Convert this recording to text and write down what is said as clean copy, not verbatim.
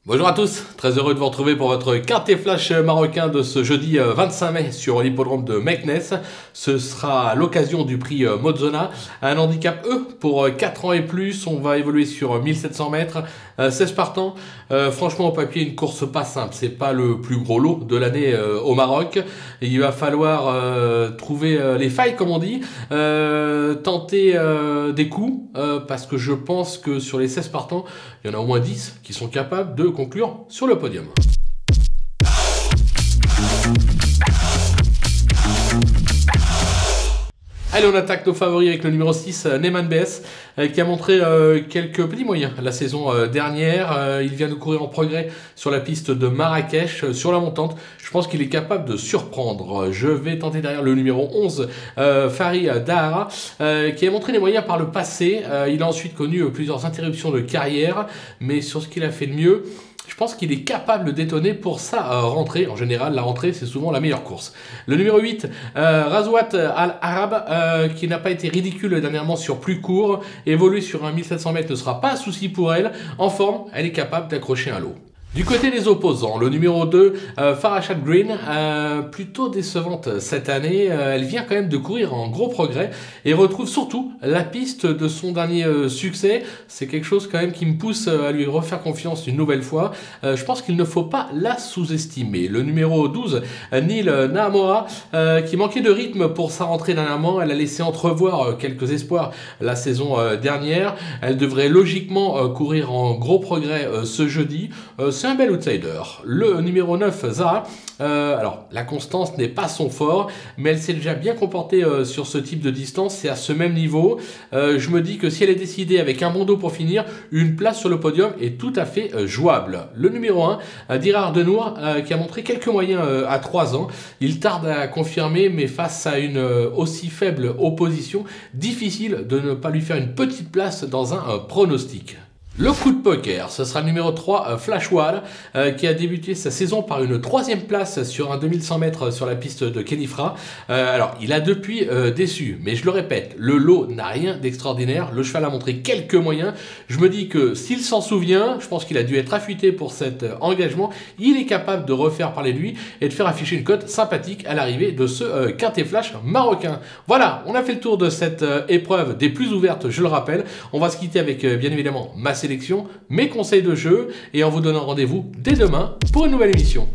Bonjour à tous, très heureux de vous retrouver pour votre quintet flash marocain de ce jeudi 25 mai sur l'hippodrome de Meknes. Ce sera l'occasion du prix Mozona, un handicap E pour 4 ans et plus. On va évoluer sur 1700 mètres, 16 partants. Franchement, au papier, une course pas simple, c'est pas le plus gros lot de l'année au Maroc. Il va falloir trouver les failles, comme on dit, tenter des coups, parce que je pense que sur les 16 partants, il y en a au moins 10 qui sont capables de conclure sur le podium. Allez, on attaque nos favoris avec le numéro 6, Neyman BS, qui a montré quelques petits moyens la saison dernière. Il vient de courir en progrès sur la piste de Marrakech, sur la montante. Je pense qu'il est capable de surprendre. Je vais tenter derrière le numéro 11, Farid Dahara, qui a montré des moyens par le passé. Il a ensuite connu plusieurs interruptions de carrière, mais sur ce qu'il a fait de mieux, je pense qu'il est capable de détonner pour sa rentrée. En général, la rentrée, c'est souvent la meilleure course. Le numéro 8, Razouat Al-Arab, qui n'a pas été ridicule dernièrement sur plus court. Évoluer sur un 1700 mètres ne sera pas un souci pour elle. En forme, elle est capable d'accrocher un lot. Du côté des opposants, le numéro 2, Farashat Green, plutôt décevante cette année. Elle vient quand même de courir en gros progrès et retrouve surtout la piste de son dernier succès. C'est quelque chose quand même qui me pousse à lui refaire confiance une nouvelle fois. Je pense qu'il ne faut pas la sous-estimer. Le numéro 12, Nil Naamora, qui manquait de rythme pour sa rentrée dernièrement. Elle a laissé entrevoir quelques espoirs la saison dernière. Elle devrait logiquement courir en gros progrès ce jeudi. C'est un bel outsider. Le numéro 9, Zara. Alors, la constance n'est pas son fort, mais elle s'est déjà bien comportée sur ce type de distance. C'est à ce même niveau. Je me dis que si elle est décidée avec un bon dos pour finir, une place sur le podium est tout à fait jouable. Le numéro 1, Dirar Denour, qui a montré quelques moyens à 3 ans. Il tarde à confirmer, mais face à une aussi faible opposition, difficile de ne pas lui faire une petite place dans un pronostic. Le coup de poker, ce sera le numéro 3, Flashwall, qui a débuté sa saison par une 3e place sur un 2100 mètres sur la piste de Kenifra. Alors, il a depuis déçu, mais je le répète, le lot n'a rien d'extraordinaire. Le cheval a montré quelques moyens. Je me dis que s'il s'en souvient, je pense qu'il a dû être affûté pour cet engagement. Il est capable de refaire parler de lui et de faire afficher une cote sympathique à l'arrivée de ce quintet flash marocain. Voilà, on a fait le tour de cette épreuve des plus ouvertes, je le rappelle. On va se quitter avec bien évidemment ma sélection, mes conseils de jeu et en vous donnant rendez-vous dès demain pour une nouvelle émission.